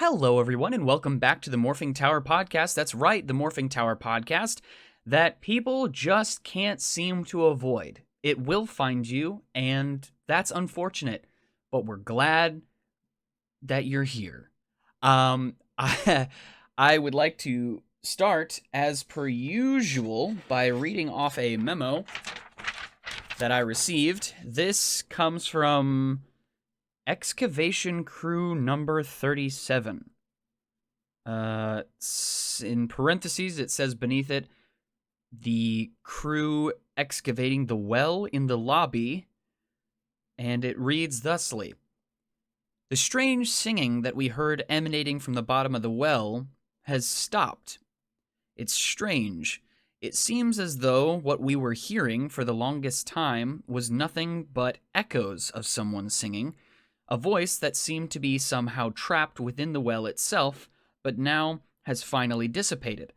Hello, everyone, and welcome back to the Morphing Tower podcast. That's right, the Morphing Tower podcast that people just can't seem to avoid. It will find you, and that's unfortunate, but we're glad that you're here. I would like to start, as per usual, by reading off a memo that I received. This comes from Excavation Crew number 37. In parentheses, it says beneath it, the crew excavating the well in the lobby, and it reads thusly. The strange singing that we heard emanating from the bottom of the well has stopped. It's strange. It seems as though what we were hearing for the longest time was nothing but echoes of someone singing, a voice that seemed to be somehow trapped within the well itself, but now has finally dissipated.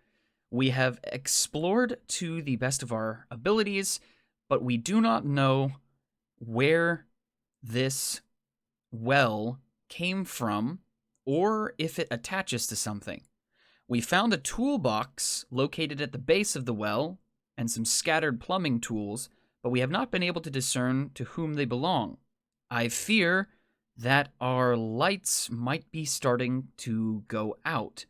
We have explored to the best of our abilities, but we do not know where this well came from or if it attaches to something. We found a toolbox located at the base of the well and some scattered plumbing tools, but we have not been able to discern to whom they belong. I fear that our lights might be starting to go out.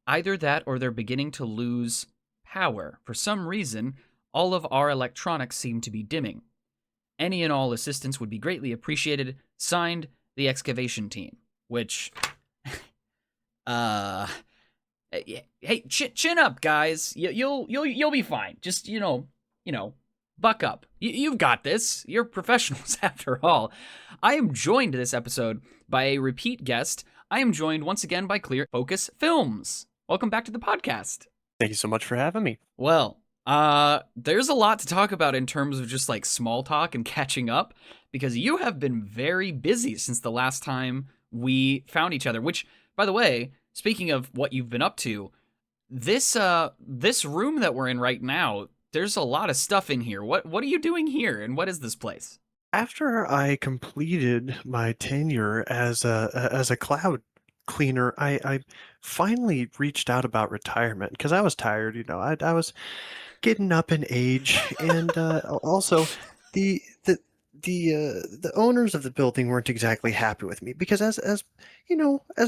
Either that or they're beginning to lose power. For some reason, all of our electronics seem to be dimming. Any and all assistance would be greatly appreciated. Signed, the excavation team. Which, hey, chin up, guys. You'll be fine. Just, you know, buck up. You've got this. You're professionals after all. I am joined this episode by a repeat guest. I am joined once again by ClearFocusFilms. Welcome back to the podcast. Thank you so much for having me. Well, there's a lot to talk about in terms of just like small talk and catching up, because you have been very busy since the last time we found each other, which, by the way, speaking of what you've been up to, this room that we're in right now, there's a lot of stuff in here. What are you doing here, and what is this place? After I completed my tenure as a cloud cleaner, I finally reached out about retirement because I was tired. I was getting up in age, and also the the the owners of the building weren't exactly happy with me because as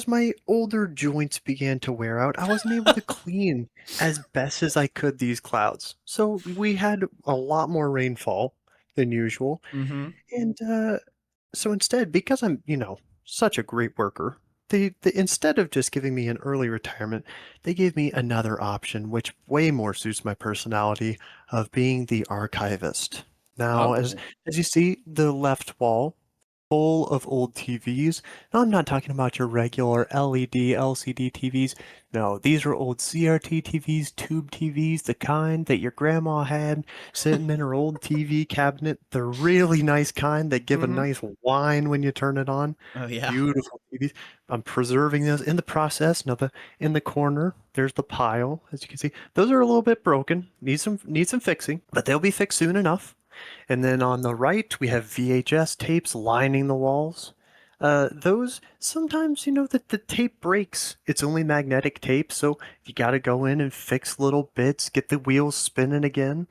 my older joints began to wear out, I wasn't able to clean as best as I could these clouds. So we had a lot more rainfall than usual. Mm-hmm. And so instead, because I'm, such a great worker, they instead of just giving me an early retirement, they gave me another option, which way more suits my personality of being the archivist. Now, as Oh. as you see, the left wall full of old TVs. Now, I'm not talking about your regular LED, LCD TVs. No, these are old CRT TVs, tube TVs, the kind that your grandma had sitting in her old TV cabinet. The really nice kind that give a Mm-hmm. nice whine when you turn it on. Oh, yeah. Beautiful TVs. I'm preserving those in the process. Now, in the corner, there's the pile, as you can see. Those are a little bit broken. Need some fixing, but they'll be fixed soon enough. And then on the right, we have VHS tapes lining the walls. Those sometimes, the tape breaks. It's only magnetic tape, so you got to go in and fix little bits, get the wheels spinning again.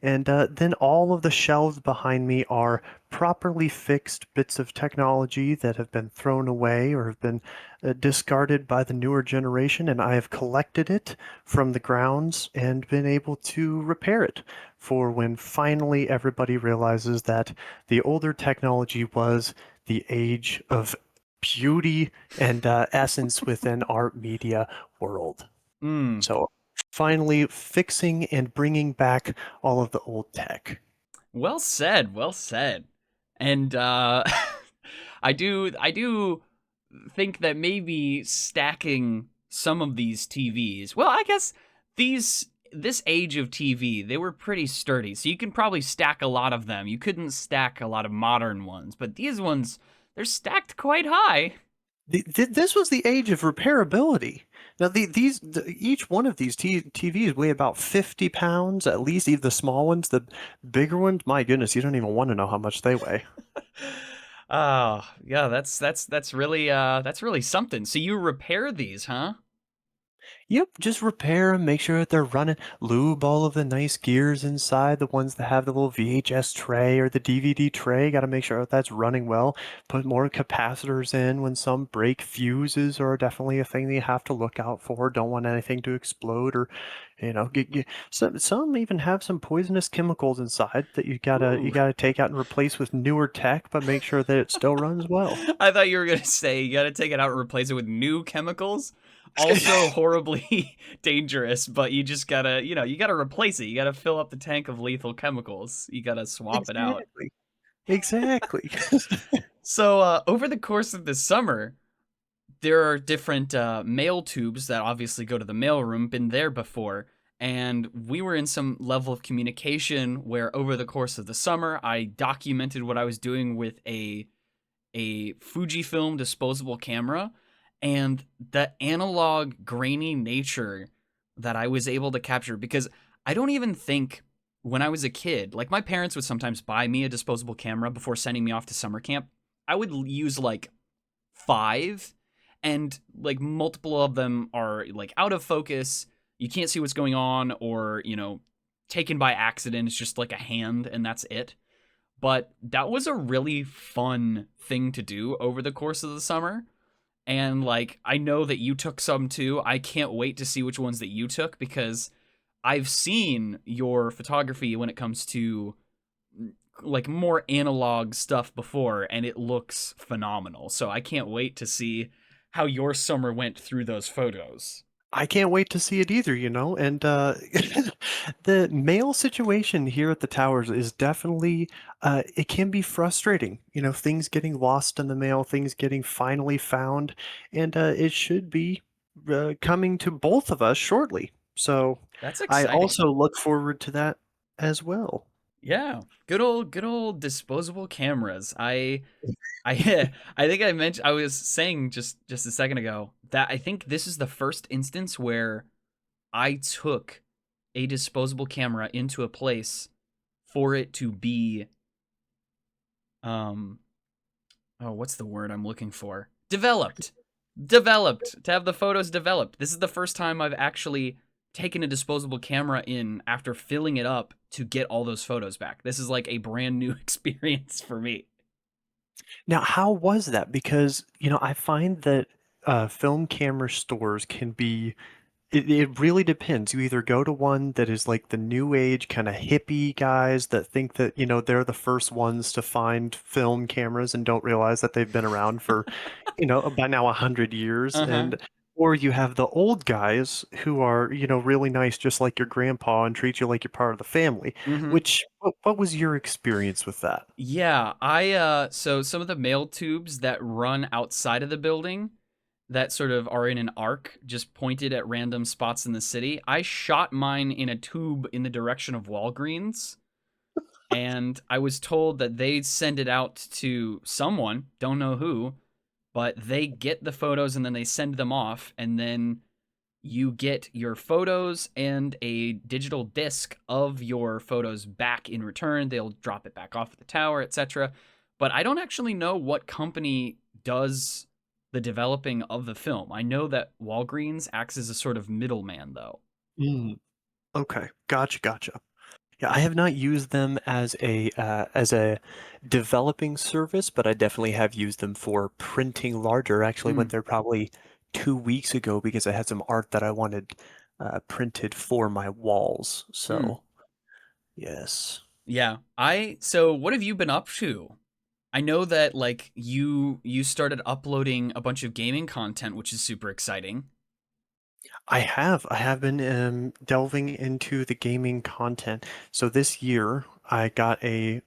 And then all of the shelves behind me are properly fixed bits of technology that have been thrown away or have been discarded by the newer generation, and I have collected it from the grounds and been able to repair it for when finally everybody realizes that the older technology was the age of beauty and essence within art media world. Mm. So finally fixing and bringing back all of the old tech. Well said. Well said. And I do think that maybe stacking some of these TVs. Well, I guess this age of TV, they were pretty sturdy, so you can probably stack a lot of them. You couldn't stack a lot of modern ones, but these ones, they're stacked quite high. This was the age of repairability. Now, each one of these TVs weigh about 50 pounds, at least, even the small ones. The bigger ones, my goodness, you don't even want to know how much they weigh. Oh, yeah, that's really something. So you repair these, huh? Yep, just repair them, make sure that they're running, lube all of the nice gears inside, the ones that have the little VHS tray or the DVD tray, got to make sure that that's running well. Put more capacitors in when some break. Fuses are definitely a thing that you have to look out for. Don't want anything to explode or, some even have some poisonous chemicals inside that you Ooh. gotta take out and replace with newer tech, but make sure that it still runs well. I thought you were gonna say you gotta take it out and replace it with new chemicals. Also horribly dangerous, but you just gotta, you gotta replace it. You gotta fill up the tank of lethal chemicals. You gotta swap it out. Exactly. Exactly. So, over the course of the summer, there are different mail tubes that obviously go to the mailroom, been there before. And we were in some level of communication where over the course of the summer, I documented what I was doing with a Fujifilm disposable camera, and the analog grainy nature that I was able to capture, because I don't even think when I was a kid, like my parents would sometimes buy me a disposable camera before sending me off to summer camp. I would use like 5, and like multiple of them are like out of focus. You can't see what's going on, or, taken by accident. It's just like a hand and that's it. But that was a really fun thing to do over the course of the summer. And like, I know that you took some too. I can't wait to see which ones that you took, because I've seen your photography when it comes to like more analog stuff before, and it looks phenomenal. So I can't wait to see how your summer went through those photos. I can't wait to see it either, and the mail situation here at the towers is definitely it can be frustrating. Things getting lost in the mail, things getting finally found, and it should be coming to both of us shortly. So That's I exciting. also look forward to that as well. Yeah. Good old disposable cameras. I I think I was saying just a second ago that I think this is the first instance where I took a disposable camera into a place for it to be um oh, what's the word I'm looking for? Developed. Developed. To have the photos developed. This is the first time I've actually taken a disposable camera in after filling it up to get all those photos back. This is like a brand new experience for me. Now, how was that? Because, I find that film camera stores can be. It really depends. You either go to one that is like the new age kind of hippie guys that think that, they're the first ones to find film cameras and don't realize that they've been around for, by now 100 years. Uh-huh. Or you have the old guys who are, really nice, just like your grandpa and treat you like you're part of the family. Mhm. What was your experience with that? Yeah, so some of the mail tubes that run outside of the building that sort of are in an arc just pointed at random spots in the city. I shot mine in a tube in the direction of Walgreens, and I was told that they'd send it out to someone, don't know who, but they get the photos and then they send them off, and then you get your photos and a digital disc of your photos back in return. They'll drop it back off at the tower, etc. But I don't actually know what company does the developing of the film. I know that Walgreens acts as a sort of middleman, though. Mm, okay, gotcha. Yeah, I have not used them as a developing service, but I definitely have used them for printing larger. Actually, went Mm, there probably 2 weeks ago because I had some art that I wanted printed for my walls. mm. So yes. Yeah. So what have you been up to? I know that like you started uploading a bunch of gaming content, which is super exciting. I have been delving into the gaming content. So this year I got a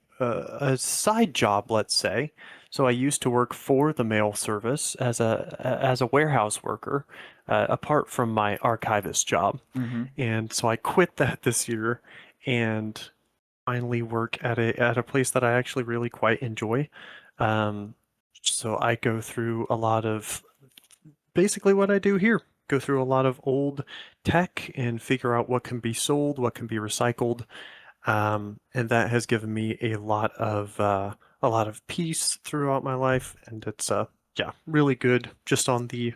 side job, let's say. So I used to work for the mail service as a warehouse worker, apart from my archivist job. Mm-hmm. And so I quit that this year and finally work at a place that I actually really quite enjoy. Um, so I go through a lot of basically what I do here. Go through a lot of old tech and figure out what can be sold, what can be recycled, and that has given me a lot of peace throughout my life, and it's yeah, really good just on the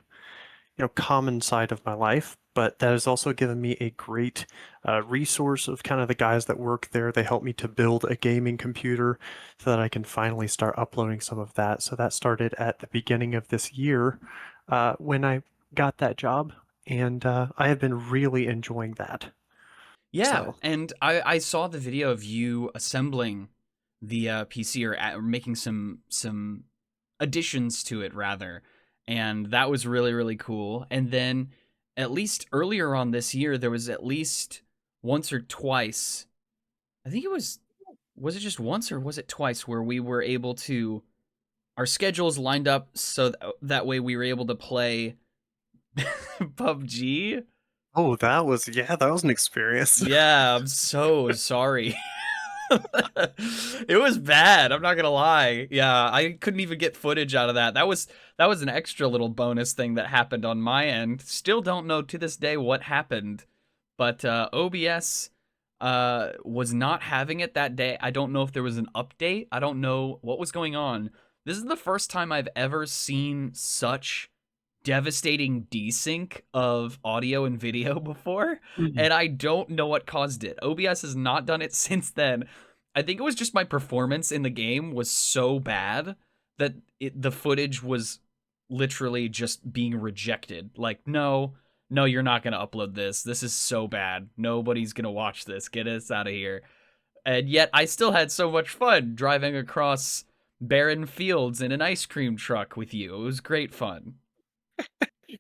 common side of my life. But that has also given me a great resource of kind of the guys that work there. They helped me to build a gaming computer so that I can finally start uploading some of that. So that started at the beginning of this year when I got that job, and I have been really enjoying that. Yeah, So. and I saw the video of you assembling the PC or making some additions to it rather, and that was really really cool. And then at least earlier on this year, there was at least once or twice. I think it was it just once or was it twice where we were able to our schedules lined up so that way we were able to play PUBG. Oh, that was, yeah, that was an experience. Yeah, I'm so sorry. It was bad. I'm not gonna lie. Yeah, I couldn't even get footage out of that. That was an extra little bonus thing that happened on my end. Still don't know to this day what happened, but OBS was not having it that day. I don't know if there was an update. I don't know what was going on. This is the first time I've ever seen such devastating desync of audio and video before, Mhm. and I don't know what caused it. OBS has not done it since then. I think it was just my performance in the game was so bad that the footage was literally just being rejected. Like, no, no, you're not going to upload this. This is so bad. Nobody's going to watch this. Get us out of here. And yet I still had so much fun driving across barren fields in an ice cream truck with you. It was great fun.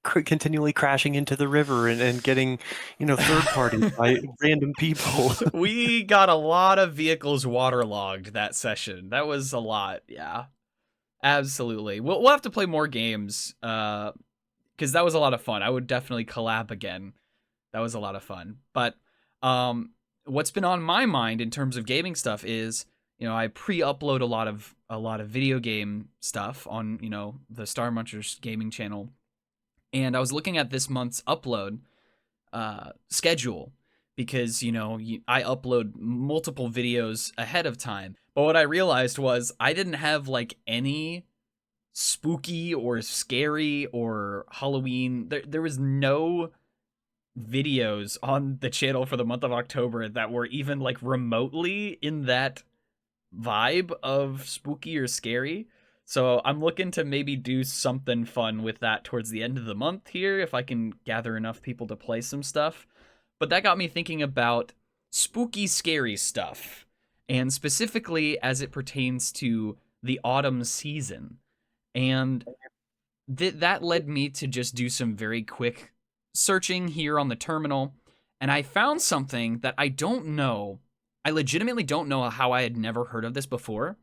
Continually crashing into the river and getting, third party by random people. We got a lot of vehicles waterlogged that session. That was a lot. Yeah, absolutely. We'll have to play more games because that was a lot of fun. I would definitely collab again. That was a lot of fun. But what's been on my mind in terms of gaming stuff is, I pre-upload a lot of video game stuff on, the Star Munchers gaming channel. And I was looking at this month's upload schedule because I upload multiple videos ahead of time. But what I realized was I didn't have like any spooky or scary or Halloween. There was no videos on the channel for the month of October that were even like remotely in that vibe of spooky or scary. So I'm looking to maybe do something fun with that towards the end of the month here if I can gather enough people to play some stuff. But that got me thinking about spooky, scary stuff, and specifically as it pertains to the autumn season. And that led me to just do some very quick searching here on the terminal, and I found something that I don't know. I legitimately don't know how I had never heard of this before,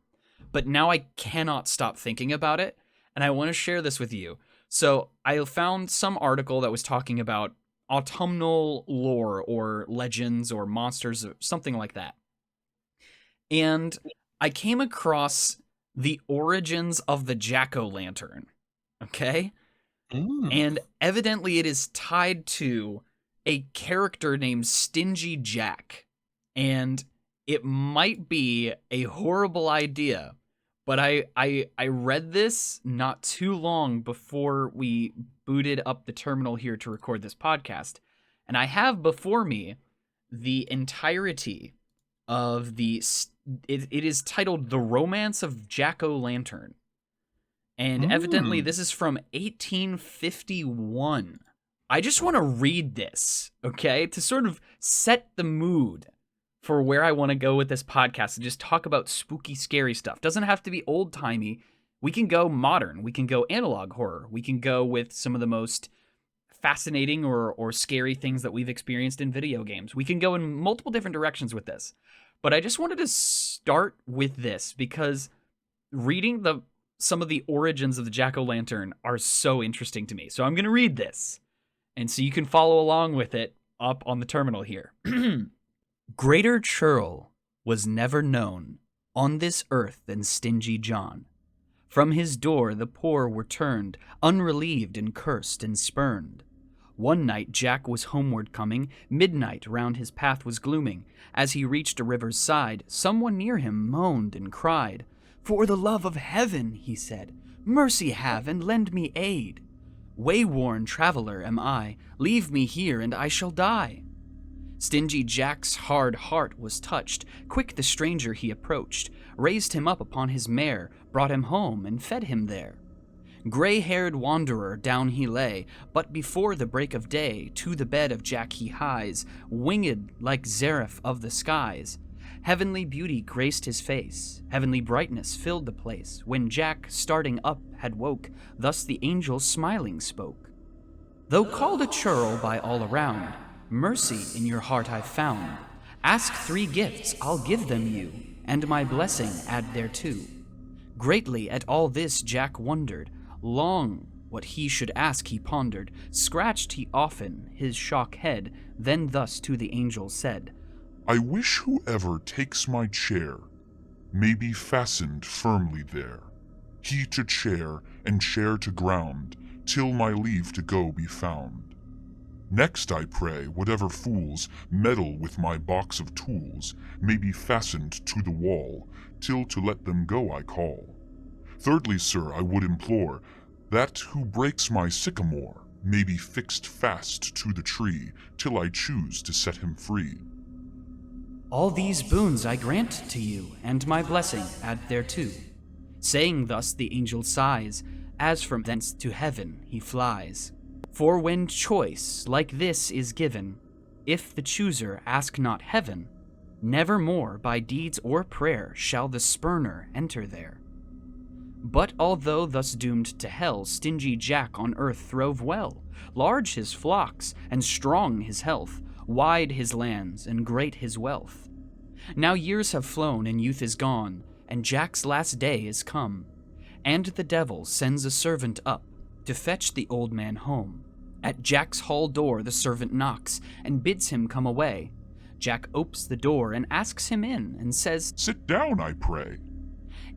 but now I cannot stop thinking about it, and I want to share this with you. So I found some article that was talking about autumnal lore or legends or monsters or something like that. And I came across the origins of the jack-o'-lantern. Okay? Mm. And evidently it is tied to a character named Stingy Jack. And it might be a horrible idea, but I read this not too long before we booted up the terminal here to record this podcast. And I have before me the entirety of it is titled The Romance of Jack-o'-Lantern. And evidently Mm. this is from 1851. I just want to read this, okay, to sort of set the mood for where I want to go with this podcast and just talk about spooky, scary stuff. Doesn't have to be old-timey. We can go modern. We can go analog horror. We can go with some of the most fascinating or scary things that we've experienced in video games. We can go in multiple different directions with this. But I just wanted to start with this because reading some of the origins of the jack-o'-lantern are so interesting to me. So I'm going to read this, and so you can follow along with it up on the terminal here. Greater churl was never known on this earth than Stingy John. From his door the poor were turned, unrelieved and cursed and spurned. One night Jack was homeward coming, midnight round his path was glooming. As he reached a river's side, someone near him moaned and cried, "For the love of heaven," he said, "mercy have and lend me aid. Way-worn traveler am I, leave me here and I shall die." Stingy Jack's hard heart was touched. Quick the stranger he approached, raised him up upon his mare, brought him home and fed him there. Gray-haired wanderer down he lay, but before the break of day to the bed of Jack he hies, winged like Zeraph of the skies. Heavenly beauty graced his face, heavenly brightness filled the place. When Jack, starting up, had woke, thus the angel smiling spoke. "Though called a churl by all around, mercy in your heart I've found. Ask 3 gifts, I'll give them you, and my blessing add thereto." Greatly at all this Jack wondered. Long what he should ask he pondered. Scratched he often his shock head, then thus to the angel said, "I wish whoever takes my chair may be fastened firmly there, he to chair and chair to ground, till my leave to go be found. Next I pray whatever fools meddle with my box of tools may be fastened to the wall, till to let them go I call. Thirdly, sir, I would implore that who breaks my sycamore may be fixed fast to the tree, till I choose to set him free." "All these boons I grant to you, and my blessing add thereto." Saying thus the angel sighs, as from thence to heaven he flies. For when choice like this is given, if the chooser ask not heaven, never more by deeds or prayer shall the spurner enter there. But although thus doomed to hell, Stingy Jack on earth throve well. Large his flocks, and strong his health, wide his lands, and great his wealth. Now years have flown, and youth is gone, and Jack's last day is come. And the devil sends a servant up to fetch the old man home. At Jack's hall door the servant knocks, and bids him come away. Jack opes the door and asks him in, and says, "Sit down, I pray."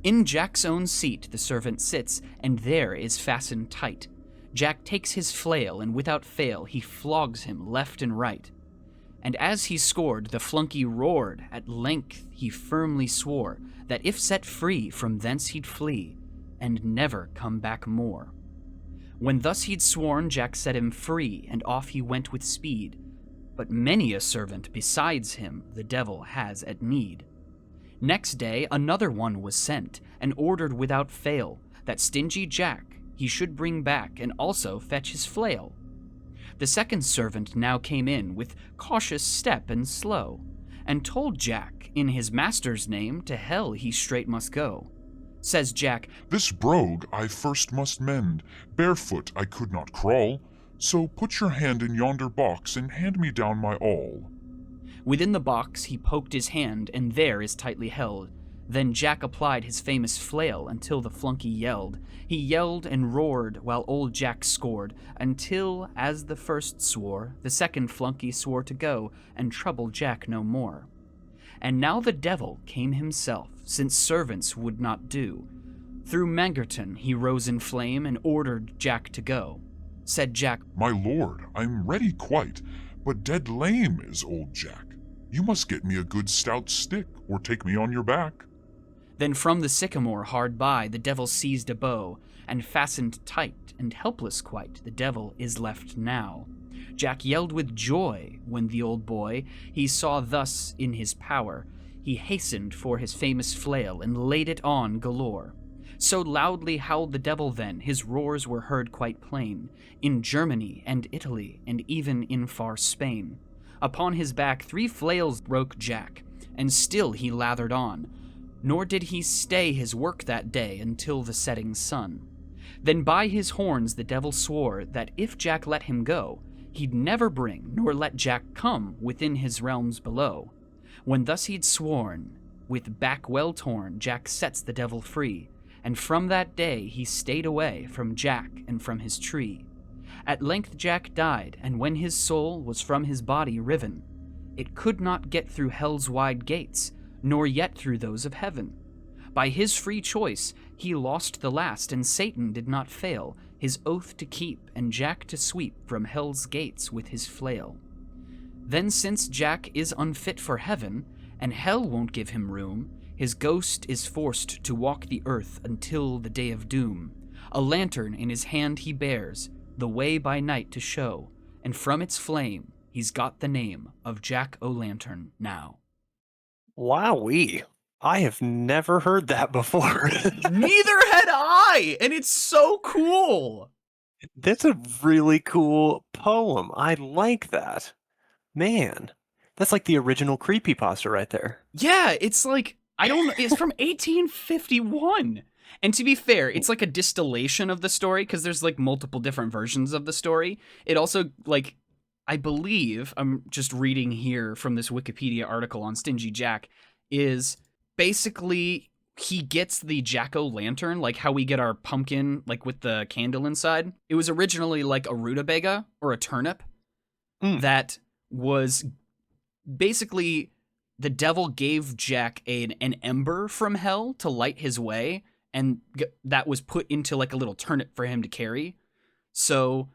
In Jack's own seat the servant sits, and there is fastened tight. Jack takes his flail, and without fail he flogs him left and right. And as he scored, the flunky roared. At length he firmly swore that if set free from thence he'd flee, and never come back more. When thus he'd sworn, Jack set him free, and off he went with speed. But many a servant besides him the devil has at need. Next day another one was sent, and ordered without fail that Stingy Jack he should bring back, and also fetch his flail. The second servant now came in with cautious step and slow, and told Jack in his master's name to hell he straight must go. Says Jack, "This brogue I first must mend, barefoot I could not crawl, so put your hand in yonder box and hand me down my all." Within the box he poked his hand, and there is tightly held. Then Jack applied his famous flail until the flunky yelled. He yelled and roared while old Jack scored, until, as the first swore, the second flunky swore to go and trouble Jack no more. And now the devil came himself, since servants would not do. Through Mangerton he rose in flame and ordered Jack to go. Said Jack, "My lord, I'm ready quite, but dead lame is old Jack. You must get me a good stout stick, or take me on your back." Then from the sycamore hard by the devil seized a bow, and fastened tight, and helpless quite the devil is left now. Jack yelled with joy when the old boy he saw thus in his power. He hastened for his famous flail, and laid it on galore. So loudly howled the devil then, his roars were heard quite plain, in Germany and Italy, and even in far Spain. Upon his back 3 flails broke Jack, and still he lathered on, nor did he stay his work that day until the setting sun. Then by his horns the devil swore that if Jack let him go, he'd never bring nor let Jack come within his realms below. When thus he'd sworn, with back well torn, Jack sets the devil free, and from that day he stayed away from Jack and from his tree. At length Jack died, and when his soul was from his body riven, it could not get through hell's wide gates, nor yet through those of heaven. By his free choice he lost the last, and Satan did not fail his oath to keep, and Jack to sweep from hell's gates with his flail. Then since Jack is unfit for heaven, and hell won't give him room, His ghost is forced to walk the earth until the day of doom. A lantern in his hand he bears, the way by night to show, and from its flame he's got the name of Jack-o'-lantern now. Wowee. I have never heard that before. Neither had I, and it's so cool. That's a really cool poem. I like that. Man, that's like the original creepypasta right there. Yeah, it's like, I don't know, it's from 1851. And to be fair, it's like a distillation of the story because there's like multiple different versions of the story. It also, like, I believe, I'm just reading here from this Wikipedia article on Stingy Jack, is basically he gets the jack-o'-lantern, like how we get our pumpkin, like with the candle inside. It was originally like a rutabaga or a turnip that was basically the devil gave Jack an ember from hell to light his way, and that was put into like a little turnip for him to carry. So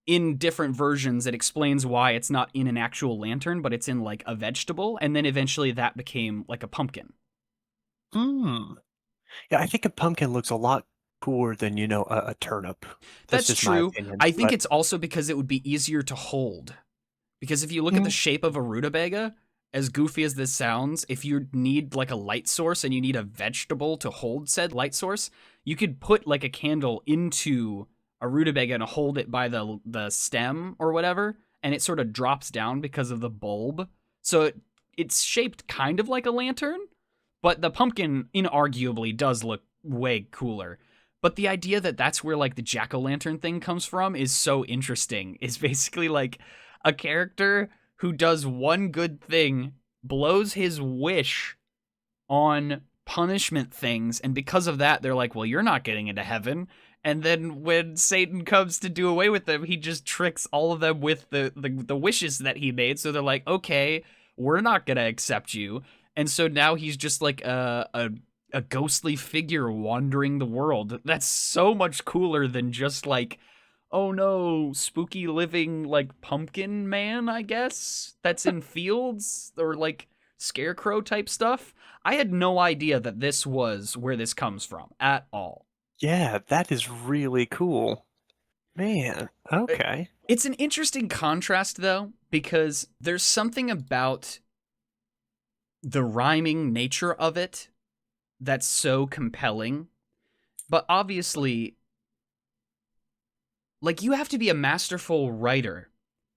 in different versions, it explains why it's not in an actual lantern, but it's in like a vegetable, and then eventually that became like a pumpkin. Yeah, I think a pumpkin looks a lot cooler than, a turnip. That's just true. my opinion. I think it's also because it would be easier to hold. Because if you look at the shape of a rutabaga, as goofy as this sounds, if you need like a light source and you need a vegetable to hold said light source, you could put like a candle into a rutabaga and hold it by the stem or whatever, and it sort of drops down because of the bulb. So it's shaped kind of like a lantern, but the pumpkin inarguably does look way cooler. But the idea that that's where like the jack-o'-lantern thing comes from is so interesting. It's basically like a character who does one good thing, blows his wish on punishment things, and because of that, they're like, well, you're not getting into heaven. And then when Satan comes to do away with them, he just tricks all of them with the wishes that he made. So they're like, okay, we're not going to accept you. And so now he's just like a ghostly figure wandering the world. That's so much cooler than just like, oh no, spooky living like pumpkin man, I guess, that's in fields, or like scarecrow type stuff. I had no idea that this was where this comes from at all. Yeah, that is really cool. Man, okay. It's an interesting contrast though, because there's something about the rhyming nature of it that's so compelling. But obviously, like, you have to be a masterful writer,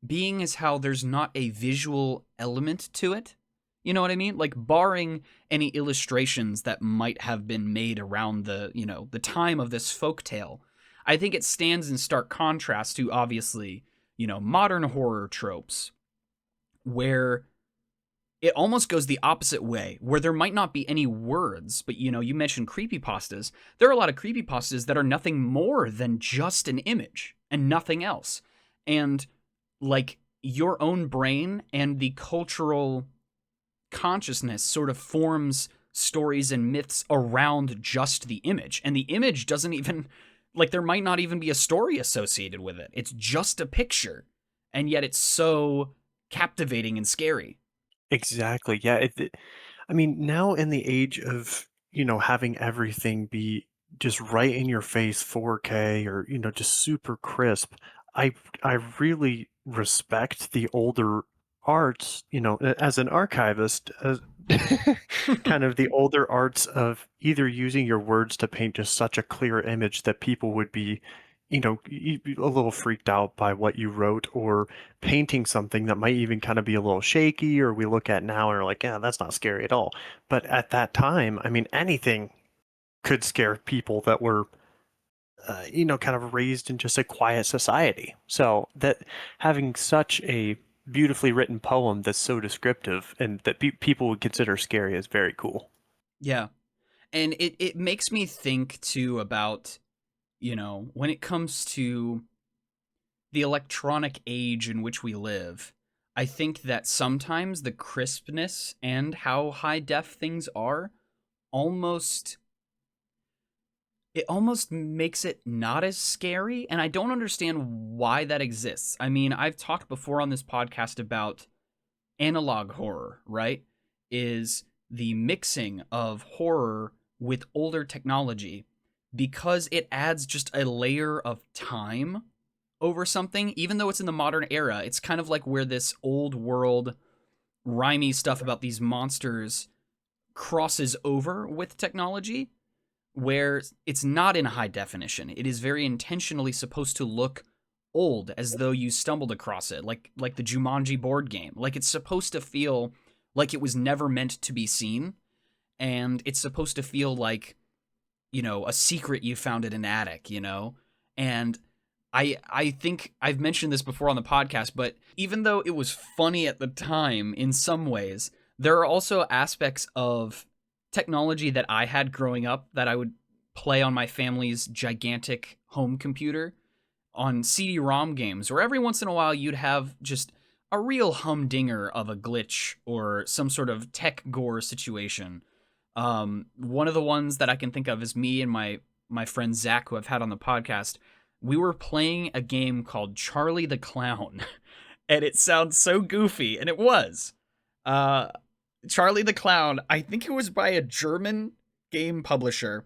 being as how there's not a visual element to it. You know what I mean? Like, barring any illustrations that might have been made around the time of this folktale, I think it stands in stark contrast to, obviously, modern horror tropes, where it almost goes the opposite way, where there might not be any words, but, you mentioned creepypastas. There are a lot of creepypastas that are nothing more than just an image and nothing else. And, like, your own brain and the cultural consciousness sort of forms stories and myths around just the image. And the image doesn't even, like, there might not even be a story associated with it. It's just a picture. And yet it's so captivating and scary. Exactly. Yeah. I mean, now in the age of, having everything be just right in your face 4K or, just super crisp, I really respect the older arts, as an archivist, kind of the older arts of either using your words to paint just such a clear image that people would be, a little freaked out by what you wrote, or painting something that might even kind of be a little shaky, or we look at now and are like, yeah, that's not scary at all. But at that time, I mean, anything could scare people that were, kind of raised in just a quiet society. So that having such a beautifully written poem that's so descriptive and that people would consider scary is very cool. Yeah. And it makes me think, too, about, when it comes to the electronic age in which we live, I think that sometimes the crispness and how high def things are almost makes it not as scary, and I don't understand why that exists. I mean, I've talked before on this podcast about analog horror, right? Is the mixing of horror with older technology, because it adds just a layer of time over something. Even though it's in the modern era, it's kind of like where this old world rhymey stuff about these monsters crosses over with technology, where it's not in high definition. It is very intentionally supposed to look old, as though you stumbled across it, like the Jumanji board game. Like, it's supposed to feel like it was never meant to be seen, and it's supposed to feel like, you know, a secret you found in an attic, you know? And I think I've mentioned this before on the podcast, but even though it was funny at the time in some ways, there are also aspects of technology that I had growing up that I would play on my family's gigantic home computer on CD-ROM games, where every once in a while you'd have just a real humdinger of a glitch or some sort of tech gore situation. One of the ones that I can think of is me and my friend Zach, who I've had on the podcast. We were playing a game called Charlie the Clown, and it sounds so goofy, and it was. Charlie the Clown, I think it was by a German game publisher,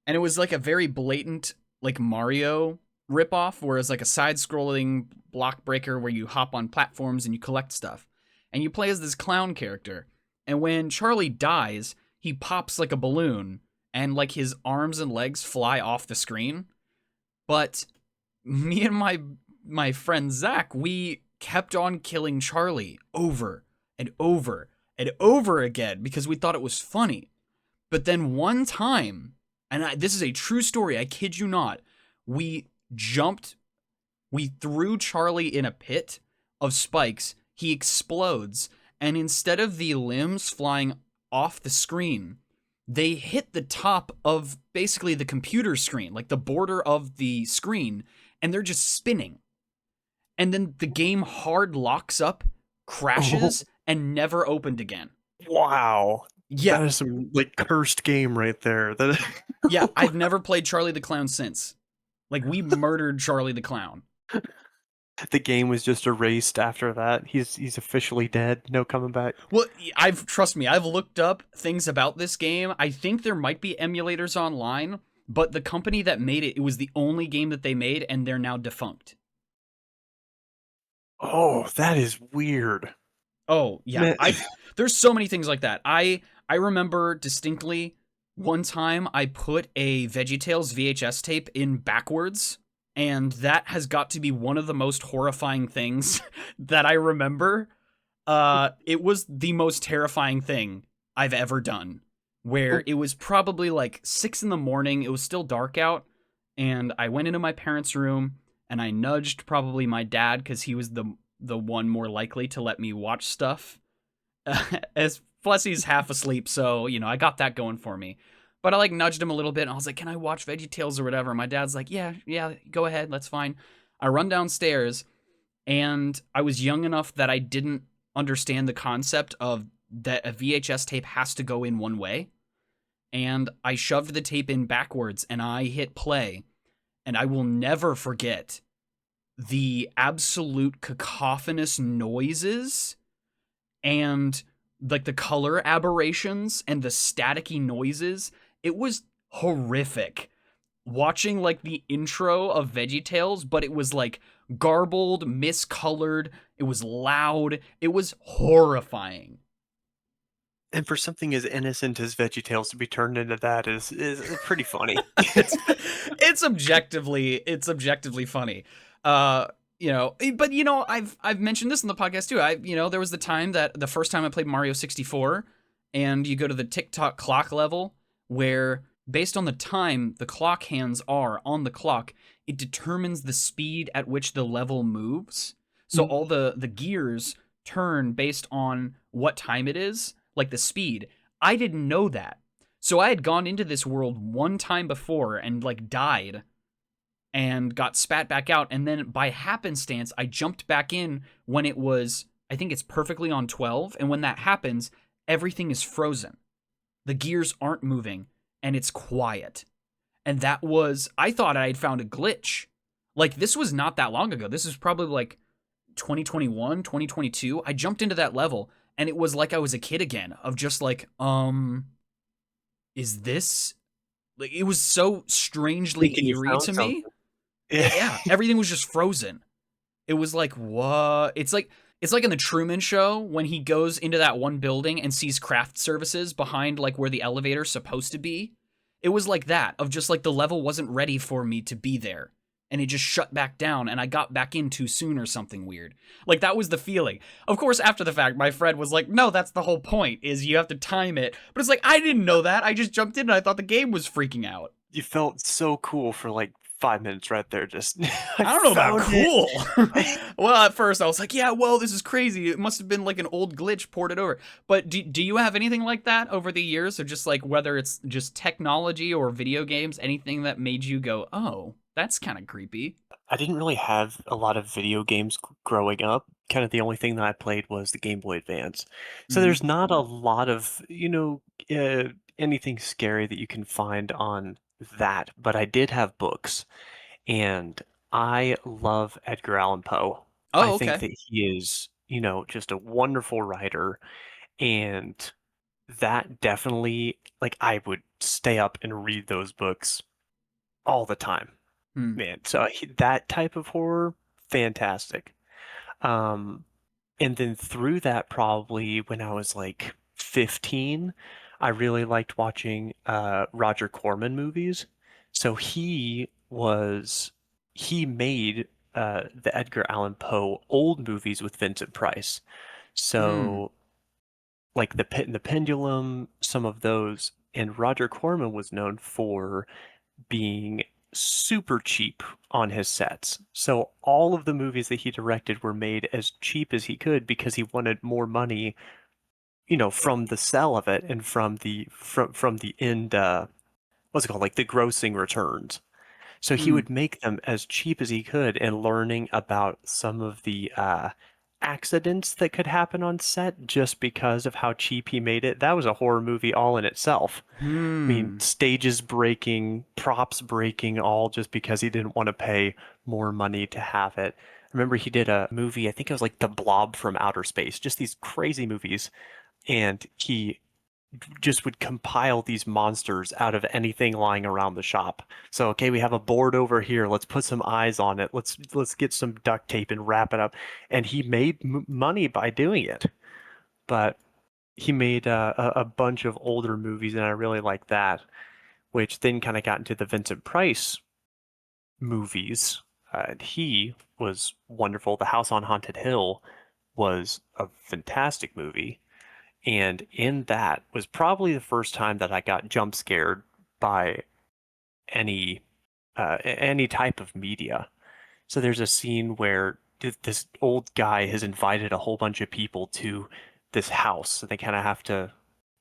and it was like a very blatant, like, Mario ripoff, where it's like a side-scrolling block breaker where you hop on platforms and you collect stuff. And you play as this clown character, and when Charlie dies, he pops like a balloon, and like his arms and legs fly off the screen. But me and my friend Zach, we kept on killing Charlie over and over and over again because we thought it was funny. But then one time, and this is a true story, I kid you not, we threw Charlie in a pit of spikes, he explodes, and instead of the limbs flying off the screen, they hit the top of basically the computer screen, like the border of the screen, and they're just spinning. And then the game hard locks up, crashes, and never opened again. Wow. Yeah. That is some, like, cursed game right there. Yeah, I've never played Charlie the Clown since. Like, we murdered Charlie the Clown. The game was just erased after that. He's officially dead. No coming back. Well, trust me, I've looked up things about this game. I think there might be emulators online, but the company that made it was the only game that they made, and they're now defunct. Oh, that is weird. Oh, yeah. There's so many things like that. I remember distinctly one time I put a VeggieTales VHS tape in backwards, and that has got to be one of the most horrifying things that I remember. It was the most terrifying thing I've ever done, where it was probably like 6 a.m. It was still dark out, and I went into my parents' room, and I nudged probably my dad, because he was the one more likely to let me watch stuff. Plus he's half asleep, so, you know, I got that going for me. But I, like, nudged him a little bit, and I was like, can I watch VeggieTales or whatever? My dad's like, yeah, go ahead, that's fine. I run downstairs, and I was young enough that I didn't understand the concept of that a VHS tape has to go in one way. And I shoved the tape in backwards, and I hit play. And I will never forget the absolute cacophonous noises and, like, the color aberrations and the staticky noises. It was horrific watching, like, the intro of VeggieTales, but it was, like, garbled, miscolored, it was loud, it was horrifying. And for something as innocent as VeggieTales to be turned into that is pretty funny. It's objectively funny. You know, but, you know, I've mentioned this in the podcast too. You know, there was the time that the first time I played Mario 64, and you go to the tick-tock clock level, where based on the time the clock hands are on the clock, it determines the speed at which the level moves. So all the gears turn based on what time it is, like the speed. I didn't know that. So I had gone into this world one time before and, like, died and got spat back out, and then by happenstance I jumped back in when it was, I think it's perfectly on 12, and when that happens, everything is frozen. The gears aren't moving, and it's quiet. And that was, I thought I had found a glitch. Like, this was not that long ago. This is probably like 2021, 2022. I jumped into that level, And it was like I was a kid again, of just like, is this, like, it was so strangely Thinking you eerie found to me. something. Yeah. Yeah, everything was just frozen. It was like, what? It's like in the Truman Show when he goes into that one building and sees craft services behind like where the elevator's supposed to be. It was like that, of just like the level wasn't ready for me to be there. And it just shut back down and I got back in too soon or something weird. Like that was the feeling. Of course, after the fact, my friend was like, no, that's the whole point, is you have to time it. But it's like, I didn't know that. I just jumped in and I thought the game was freaking out. You felt so cool for like 5 minutes right there. Just I don't know about found it. cool. Well, at first I was like, yeah, well, this is crazy. It must have been like an old glitch ported over. But do you have anything like that over the years? Or just like whether it's just technology or video games, anything that made you go, oh, that's kind of creepy? I didn't really have a lot of video games growing up. Kind of the only thing that I played was the Game Boy Advance. So Mm-hmm. there's not a lot of, anything scary that you can find on that. But I did have books, and I love Edgar Allan Poe. I Oh, think okay. that he is, just a wonderful writer, and that definitely, like, I would stay up and read those books all the time. Hmm. Man, so that type of horror, fantastic. Um, and then through that, probably when I was like 15, I really liked watching Roger Corman movies. So he made the Edgar Allan Poe old movies with Vincent Price. Hmm. So like The Pit and the Pendulum, some of those. And Roger Corman was known for being super cheap on his sets. So all of the movies that he directed were made as cheap as he could because he wanted more money, from the sell of it and from the end what's it called? Like the grossing returns. So he Hmm. would make them as cheap as he could, and learning about some of the accidents that could happen on set just because of how cheap he made it. That was a horror movie all in itself. I mean, Hmm. stages breaking, props breaking, all just because he didn't want to pay more money to have it. I remember he did a movie, I think it was like The Blob from Outer Space, just these crazy movies. And he just would compile these monsters out of anything lying around the shop. So, okay, we have a board over here. Let's put some eyes on it. Let's get some duct tape and wrap it up. And he made money by doing it. But he made a bunch of older movies, and I really like that, which then kind of got into the Vincent Price movies. And he was wonderful. The House on Haunted Hill was a fantastic movie. And in that was probably the first time that I got jump scared by any any type of media. So there's a scene where this old guy has invited a whole bunch of people to this house, and they kind of have to,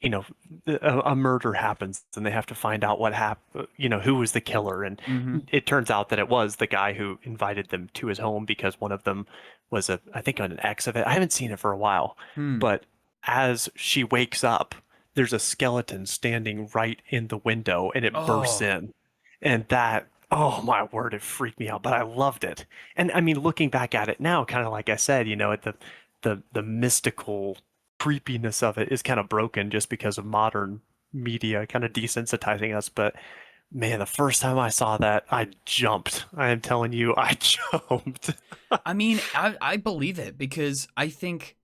you know, a murder happens, and they have to find out what happened, who was the killer. And Mm-hmm. it turns out that it was the guy who invited them to his home because one of them was I think, an ex of it. I haven't seen it for a while, Hmm. but as she wakes up, there's a skeleton standing right in the window, and it bursts Oh. in. And that, oh my word, it freaked me out, but I loved it. And I mean, looking back at it now, kind of like I said, at the mystical creepiness of it is kind of broken just because of modern media kind of desensitizing us. But man, the first time I saw that, I jumped. I am telling you, I jumped. I mean, I believe it because I think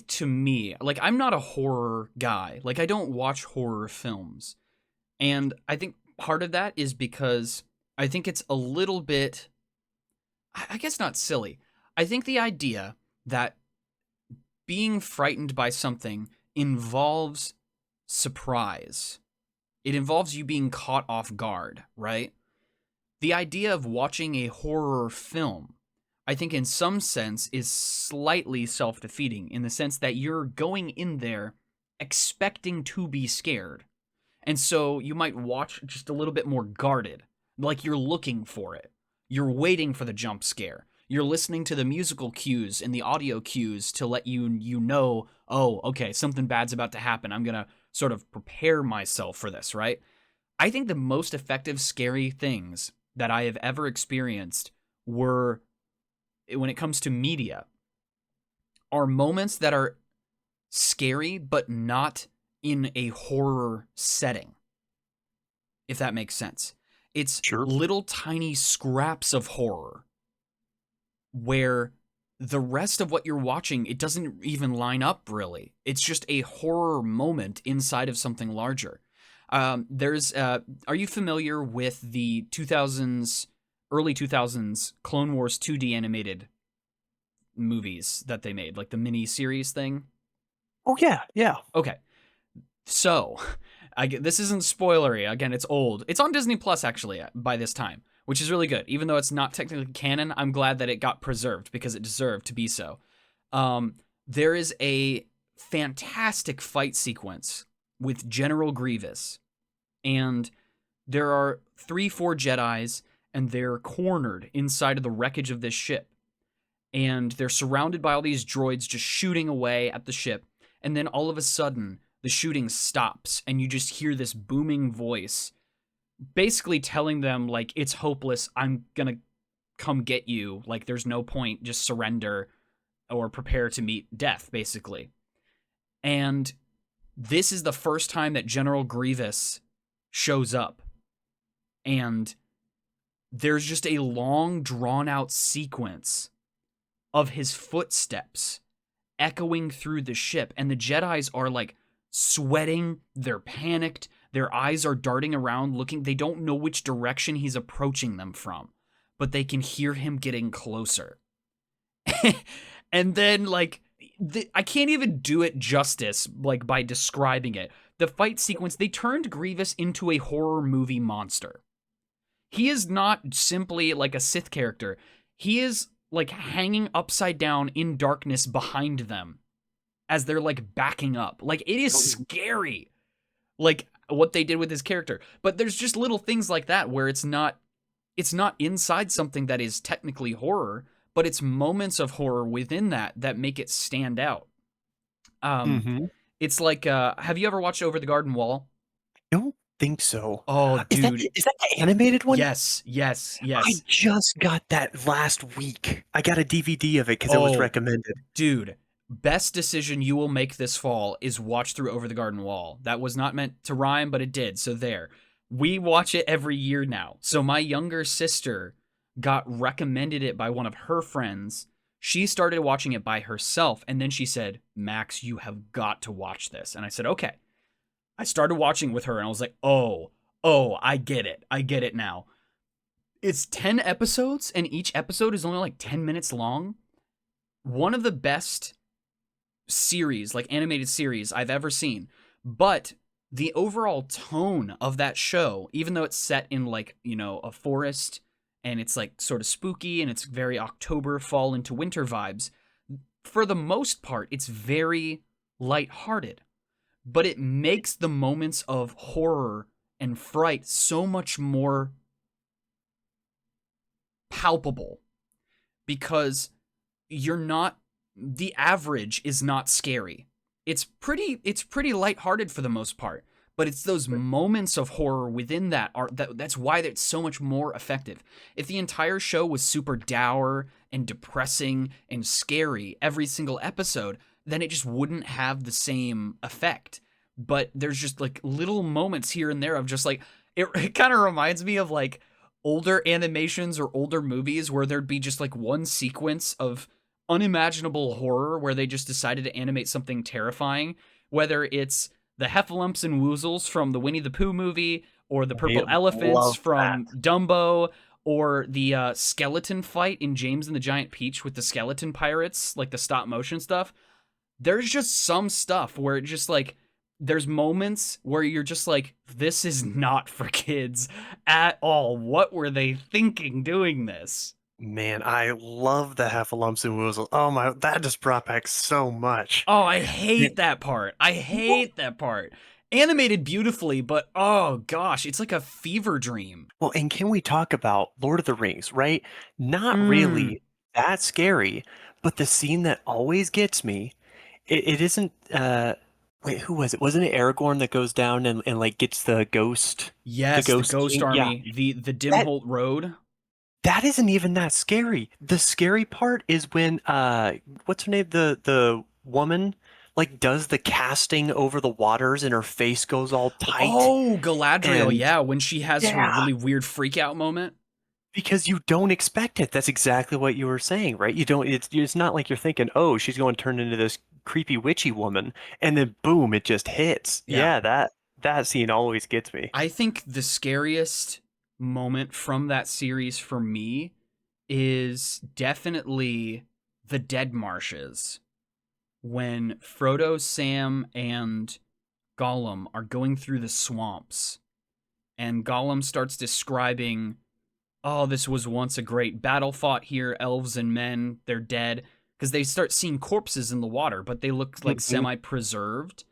to me, like I'm not a horror guy. Like I don't watch horror films. And I think part of that is because I think it's a little bit, I guess not silly. I think the idea that being frightened by something involves surprise. It involves you being caught off guard, right? The idea of watching a horror film, I think in some sense, is slightly self defeating in the sense that you're going in there expecting to be scared. And so you might watch just a little bit more guarded, like you're looking for it. You're waiting for the jump scare. You're listening to the musical cues and the audio cues to let you know, oh, okay, something bad's about to happen. I'm going to sort of prepare myself for this, right? I think the most effective scary things that I have ever experienced were when it comes to media are moments that are scary, but not in a horror setting, if that makes sense. It's Sure. little tiny scraps of horror where the rest of what you're watching, it doesn't even line up really. It's just a horror moment inside of something larger. Are you familiar with the early 2000s Clone Wars 2D animated movies that they made, like the mini series thing? Oh yeah, yeah. Okay. So, this isn't spoilery. Again, it's old. It's on Disney Plus actually by this time, which is really good. Even though it's not technically canon, I'm glad that it got preserved because it deserved to be so. There is a fantastic fight sequence with General Grievous, and there are 3-4 Jedis, and they're cornered inside of the wreckage of this ship, and they're surrounded by all these droids just shooting away at the ship, and then all of a sudden the shooting stops, and you just hear this booming voice basically telling them, like, it's hopeless, I'm gonna come get you, like, there's no point, just surrender or prepare to meet death, basically. And this is the first time that General Grievous shows up, and there's just a long, drawn-out sequence of his footsteps echoing through the ship, and the Jedis are, like, sweating, they're panicked, their eyes are darting around looking, they don't know which direction he's approaching them from, but they can hear him getting closer. And then, like, I can't even do it justice, like, by describing it. The fight sequence, they turned Grievous into a horror movie monster. He is not simply like a Sith character. He is, like, hanging upside down in darkness behind them as they're, like, backing up. Like, it is scary, like, what they did with his character. But there's just little things like that where it's not inside something that is technically horror, but it's moments of horror within that make it stand out. It's like, have you ever watched Over the Garden Wall? I don't think so. Oh, dude. Is that the animated one? Yes. I just got that last week. I got a DVD of it because it was recommended. Dude, best decision you will make this fall is watch through Over the Garden Wall. That was not meant to rhyme, but it did, so there. We watch it every year now. So my younger sister got recommended it by one of her friends. She started watching it by herself, and then she said, Max, you have got to watch this. And I said, okay. I started watching with her, and I was like, oh, I get it. I get it now. It's 10 episodes, and each episode is only like 10 minutes long. One of the best series, like animated series I've ever seen. But the overall tone of that show, even though it's set in, like, you know, a forest, and it's like sort of spooky, and it's very October, fall into winter vibes, for the most part, it's very lighthearted. But it makes the moments of horror and fright so much more palpable, because the average is not scary. It's pretty lighthearted for the most part, but it's those moments of horror within that's why it's so much more effective. If the entire show was super dour and depressing and scary every single episode, then it just wouldn't have the same effect. But there's just, like, little moments here and there of just, like, it kind of reminds me of, like, older animations or older movies where there'd be just, like, one sequence of unimaginable horror where they just decided to animate something terrifying, whether it's the Heffalumps and Woozles from the Winnie the Pooh movie, or the purple elephants from Dumbo, or the skeleton fight in James and the Giant Peach with the skeleton pirates, like the stop motion stuff. There's just some stuff where it just, like, there's moments where you're just like, this is not for kids at all. What were they thinking doing this? Man, I love the Heffalumps and Woozles. Oh my, that just brought back so much. Oh, I hate that part. I hate that part. Animated beautifully, but oh gosh, it's like a fever dream. Well, and can we talk about Lord of the Rings, right? Not really that scary, but the scene that always gets me, it isn't, wait, who was it? Wasn't it Aragorn that goes down and like gets the ghost? Yes, the ghost army, the Dimholt Road. That isn't even that scary. The scary part is when what's her name? The woman like does the casting over the waters and her face goes all tight Oh, Galadriel, and yeah, when she has her yeah, really weird freak out moment. because you don't expect it. That's exactly what you were saying, right? You don't it's not like you're thinking, "Oh, she's going to turn into this creepy witchy woman," and then boom, it just hits. Yeah. Yeah, that scene always gets me. I think the scariest moment from that series for me is definitely the Dead Marshes, when Frodo, Sam, and Gollum are going through the swamps, and Gollum starts describing, oh, this was once a great battle fought here, elves and men, they're dead. Because they start seeing corpses in the water, but they look like Mhm. semi preserved.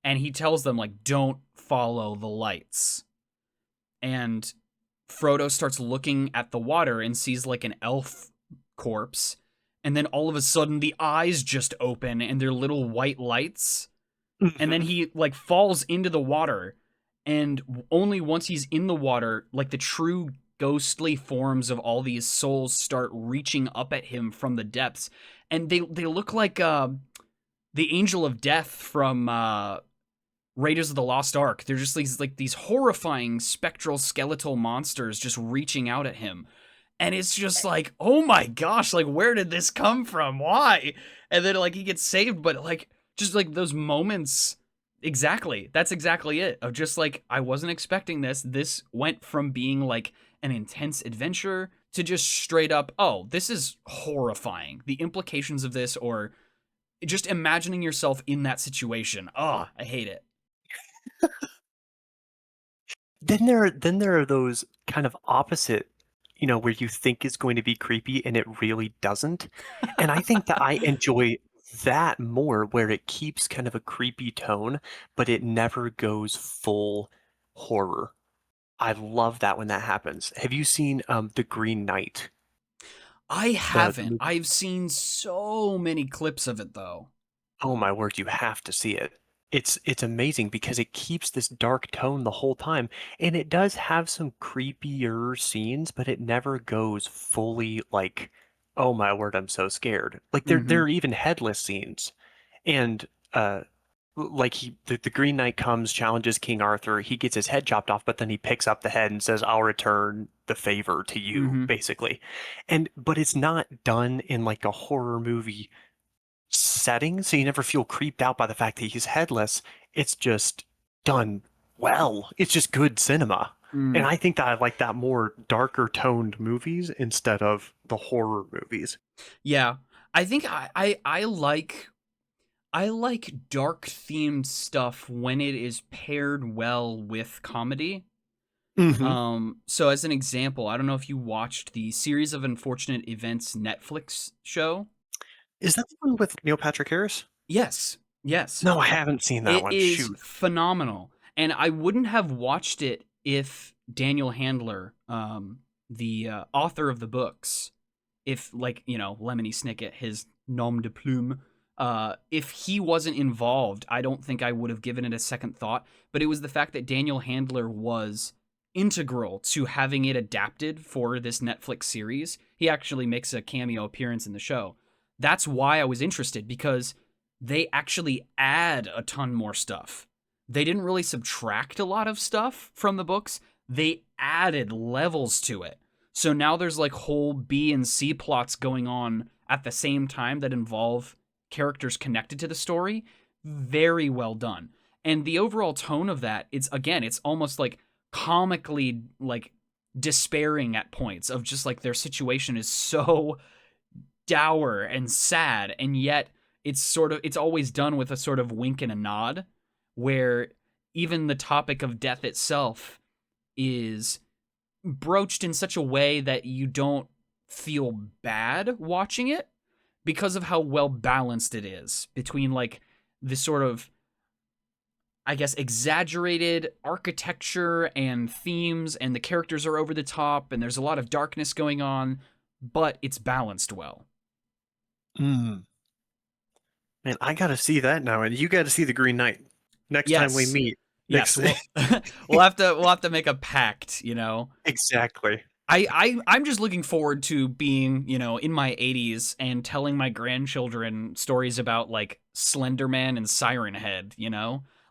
And he tells them, like, don't follow the lights. And Frodo starts looking at the water and sees like an elf corpse. And then all of a sudden the eyes just open and they're little white lights. And then Mhm. he like falls into the water. And only once he's in the water, like the true ghostly forms of all these souls start reaching up at him from the depths. And they look like the Angel of Death from Raiders of the Lost Ark. They're just these horrifying spectral skeletal monsters just reaching out at him. And it's just like, oh my gosh, like where did this come from? Why? And then like he gets saved, but like just like those moments, exactly. That's exactly it. Of just like I wasn't expecting this. This went from being like an intense adventure to just straight up, oh, this is horrifying. The implications of this, or just imagining yourself in that situation. Oh, I hate it. Then there are those kind of opposite, where you think is going to be creepy and it really doesn't. And I think that I enjoy that more where it keeps kind of a creepy tone, but it never goes full horror. I love that when that happens. Have you seen The Green Knight? I The haven't. movie? I've seen so many clips of it though. Oh my word, you have to see it. It's amazing because it keeps this dark tone the whole time, and it does have some creepier scenes, but it never goes fully like, oh my word, I'm so scared. Like there Mm-hmm. are even headless scenes, and like the Green Knight comes, challenges King Arthur, he gets his head chopped off, but then he picks up the head and says, "I'll return the favor to you," Mm-hmm. basically. And but it's not done in like a horror movie setting, so you never feel creeped out by the fact that he's headless. It's just done well. It's just good cinema. And Mm. I think that I like that more darker toned movies instead of the horror movies. Yeah. I think I like dark themed stuff when it is paired well with comedy. Hmm. So as an example, I don't know if you watched the Series of Unfortunate Events Netflix show. Is that the one with Neil Patrick Harris? Yes. Yes. No, I haven't seen that It one. is Shoot. phenomenal. And I wouldn't have watched it if Daniel Handler, the author of the books, if like, Lemony Snicket, his nom de plume, if he wasn't involved, I don't think I would have given it a second thought. But it was the fact that Daniel Handler was integral to having it adapted for this Netflix series. He actually makes a cameo appearance in the show. That's why I was interested, because they actually add a ton more stuff. They didn't really subtract a lot of stuff from the books. They added levels to it. So now there's like whole B and C plots going on at the same time that involve characters connected to the story. Very well done. And the overall tone of that, it's almost like comically like despairing at points, of just like their situation is so dour and sad, and yet it's always done with a sort of wink and a nod, where even the topic of death itself is broached in such a way that you don't feel bad watching it, because of how well balanced it is between like this sort of, I guess, exaggerated architecture and themes, and the characters are over the top and there's a lot of darkness going on, but it's balanced well. Mm. Man, I gotta see that now, and you gotta see The Green Knight next time we Yes. meet. Yes, Next, we'll we'll have to make a pact. exactly. I'm just looking forward to being, in my 80s and telling my grandchildren stories about like Slender Man and Siren Head,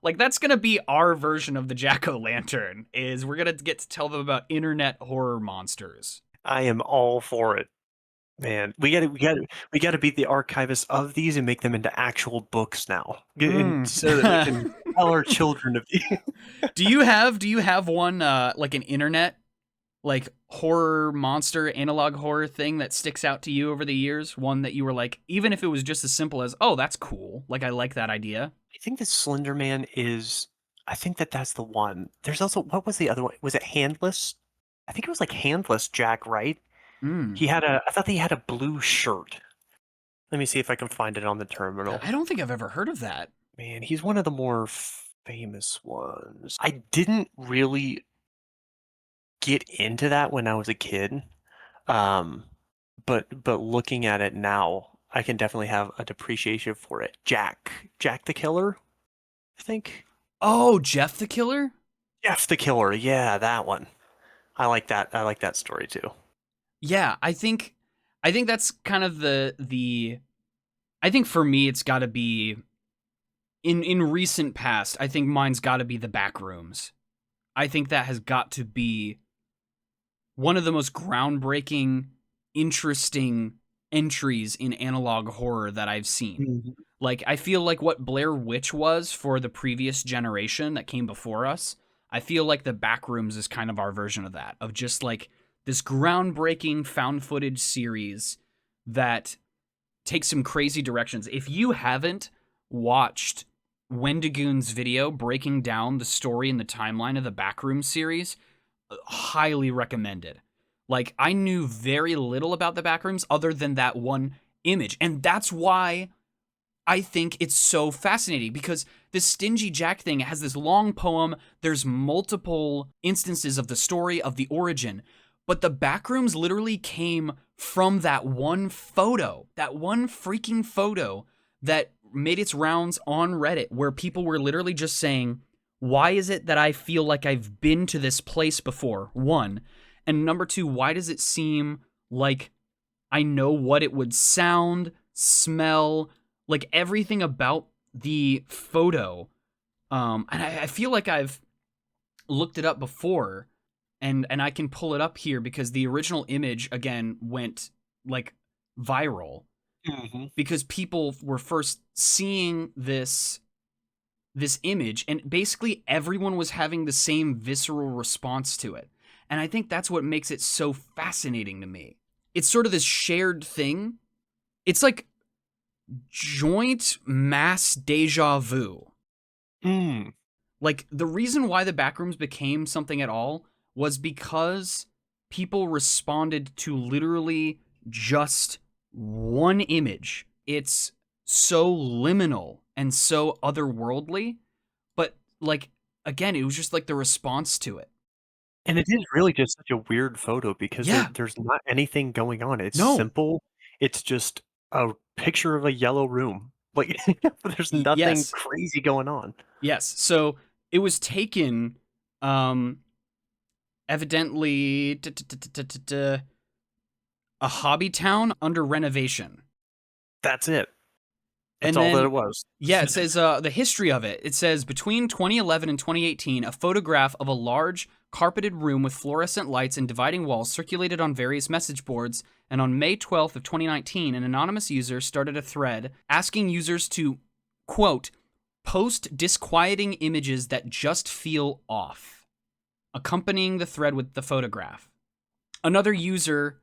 Like that's gonna be our version of the Jack-o'-lantern, is we're gonna get to tell them about internet horror monsters. I am all for it. Man, we gotta beat the archivists of these and make them into actual books now, so that we can tell our children of these. Do you have one like an internet like horror monster analog horror thing that sticks out to you over the years? One that you were like, even if it was just as simple as, oh, that's cool. Like I like that idea. I think the Slender Man is. I think that's the one. There's also, what was the other one? Was it Handless? I think it was like Handless Jack, right? Mm. I thought he had a blue shirt. Let me see if I can find it on the terminal. I don't think I've ever heard of that. Man, he's one of the more famous ones. I didn't really get into that when I was a kid. But looking at it now, I can definitely have a depreciation for it. Jack the Killer, I think. Oh, Jeff the Killer? Jeff the Killer, yeah, that one. I like that. I like that story too. Yeah, I think that's kind of the I think for me it's got to be in recent past. I think mine's got to be the Backrooms. I think that has got to be one of the most groundbreaking, interesting entries in analog horror that I've seen. Mm-hmm. Like I feel like what Blair Witch was for the previous generation that came before us, I feel like the Backrooms is kind of our version of that, of just like this groundbreaking found footage series that takes some crazy directions. If you haven't watched Wendigoon's video breaking down the story and the timeline of the Backrooms series, highly recommended. Like, I knew very little about the Backrooms other than that one image. And that's why I think it's so fascinating, because this Stingy Jack thing has this long poem. There's multiple instances of the story of the origin. But the Backrooms literally came from that one photo, that one freaking photo that made its rounds on Reddit, where people were literally just saying, why is it that I feel like I've been to this place before? One. And number two, why does it seem like I know what it would sound, smell, like everything about the photo. And I feel like I've looked it up before, and I can pull it up here because the original image, again, went like viral. Mm-hmm. Because people were first seeing this image, and basically everyone was having the same visceral response to it. And I think that's what makes it so fascinating to me. It's sort of this shared thing. It's like joint mass deja vu. Mm. Like, the reason why the Backrooms became something at all was because people responded to literally just one image. It's so liminal and so otherworldly, but like, again, it was just like the response to it. And it is really just such a weird photo because Yeah. there's not anything going on. It's No. simple. It's just a picture of a yellow room. Like, there's nothing Yes. crazy going on. Yes. So it was taken, evidently, a hobby town under renovation. That's it. That's And all then, that it was. Yeah, it says the history of it. It says between 2011 and 2018, a photograph of a large carpeted room with fluorescent lights and dividing walls circulated on various message boards. And on May 12th of 2019, an anonymous user started a thread asking users to, quote, post disquieting images that just feel off, accompanying the thread with the photograph. Another user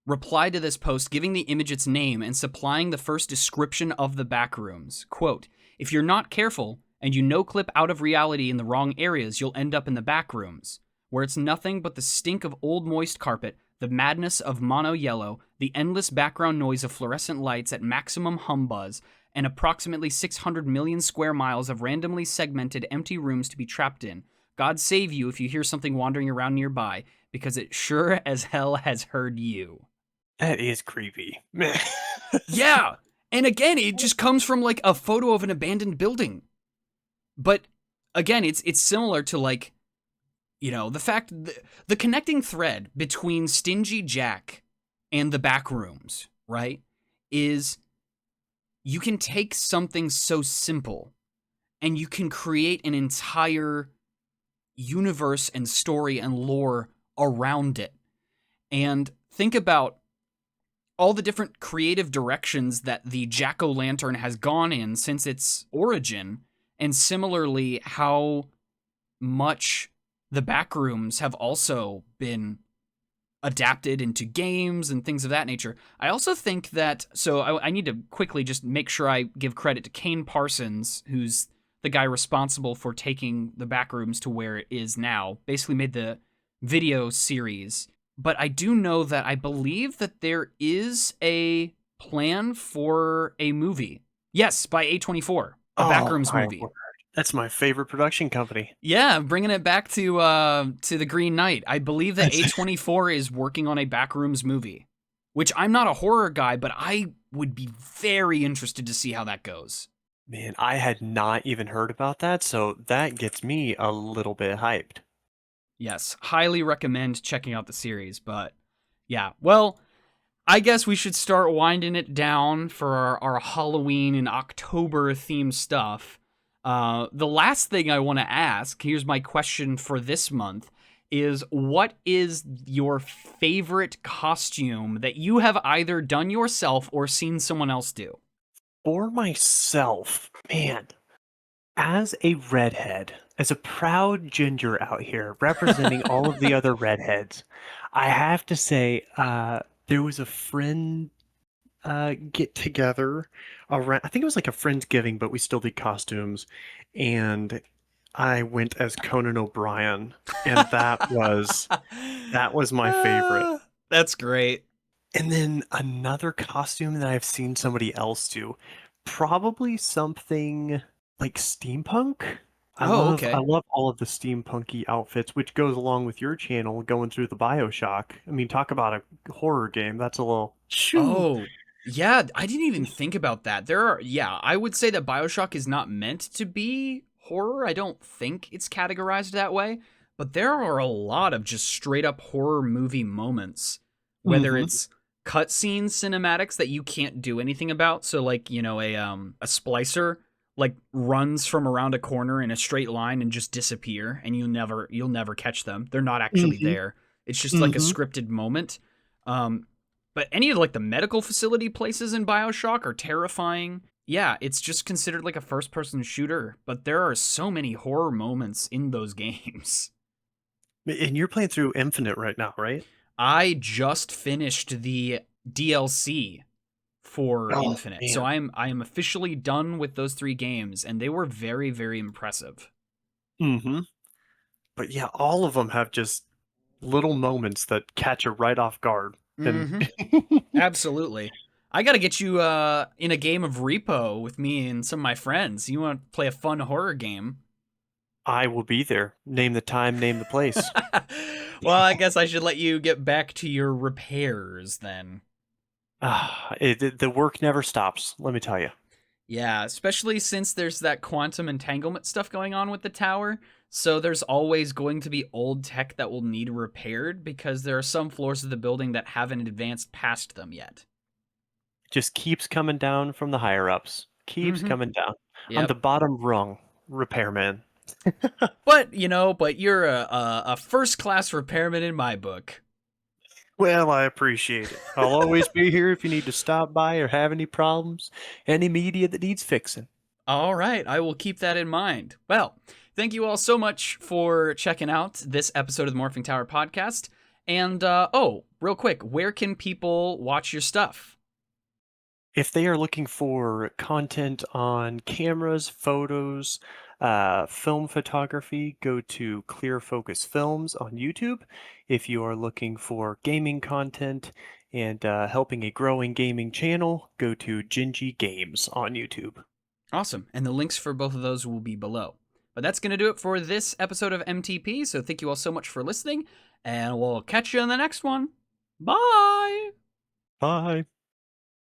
replied to this post giving the image its name and supplying the first description of the Backrooms. Quote, if you're not careful and you no-clip out of reality in the wrong areas, you'll end up in the Backrooms, where it's nothing but the stink of old moist carpet, the madness of mono yellow, the endless background noise of fluorescent lights at maximum hum buzz, and approximately 600 million square miles of randomly segmented empty rooms to be trapped in. God save you if you hear something wandering around nearby, because it sure as hell has heard you. That is creepy. Yeah. And again, it just comes from like a photo of an abandoned building. But again, it's similar to like, You know, the connecting thread between Stingy Jack and the Backrooms, right, is you can take something so simple and you can create an entire universe and story and lore around it. And think about all the different creative directions that the Jack-o'-lantern has gone in since its origin, and similarly how much the Backrooms have also been adapted into games and things of that nature. I also think that, so I need to quickly just make sure I give credit to Kane Parsons, who's the guy responsible for taking the Backrooms to where it is now, basically made the video series. But I do know that I believe that there is a plan for a movie. Yes, by A24, a Backrooms movie. Word. That's my favorite production company. Yeah, bringing it back to the Green Knight. I believe that A24 is working on a Backrooms movie, which I'm not a horror guy, but I would be very interested to see how that goes. Man, I had not even heard about that, so that gets me a little bit hyped. Yes, highly recommend checking out the series, but yeah, well, I guess we should start winding it down for our Halloween and October themed stuff. The last thing I want to ask, here's my question for this month, is what is your favorite costume that you have either done yourself or seen someone else do? For myself, man, as a redhead, as a proud ginger out here representing all of the other redheads, I have to say, there was a friend get together around, I think it was like a Friendsgiving, but we still did costumes, and I went as Conan O'Brien, and that was my favorite. That's great. And then another costume that I've seen somebody else do, probably something like steampunk. I love all of the steampunky outfits, which goes along with your channel going through the BioShock. I mean, talk about a horror game. That's a little Oh, yeah, I didn't even think about that. I would say that BioShock is not meant to be horror. I don't think it's categorized that way, but there are a lot of just straight up horror movie moments, whether it's cutscene cinematics that you can't do anything about. So like, you know, a splicer like runs from around a corner in a straight line and just disappear, and you'll never catch them. They're not actually there. It's just like a scripted moment. But any of like the medical facility places in BioShock are terrifying. Yeah, it's just considered like a first-person shooter, but there are so many horror moments in those games. And you're playing through Infinite right now, right? I just finished the DLC for Infinite, man. so I am officially done with those 3 games, and they were very, very impressive. But yeah, all of them have just little moments that catch you right off guard. Absolutely. I gotta get you in a game of Repo with me and some of my friends. You want to play a fun horror game? I will be there. Name the time, name the place. Well, I guess I should let you get back to your repairs then. The work never stops, let me tell you. Yeah, especially since there's that quantum entanglement stuff going on with the tower. So there's always going to be old tech that will need repaired because there are some floors of the building that haven't advanced past them yet. Just keeps coming down from the higher ups. Keeps coming down. On the bottom rung, repairman. But you're a first-class repairman in my book. Well, I appreciate it. I'll always be here if you need to stop by or have any problems, any media that needs fixing. All right, I will keep that in mind. Well, thank you all so much for checking out this episode of the Morphing Tower podcast. And, real quick, where can people watch your stuff? If they are looking for content on cameras, photos, film photography, go to ClearFocusFilms on YouTube. If you are looking for gaming content and helping a growing gaming channel, go to Gingy Games on YouTube. Awesome. And the links for both of those will be below. But that's going to do it for this episode of MTP. So thank you all so much for listening, and we'll catch you on the next one. Bye. Bye.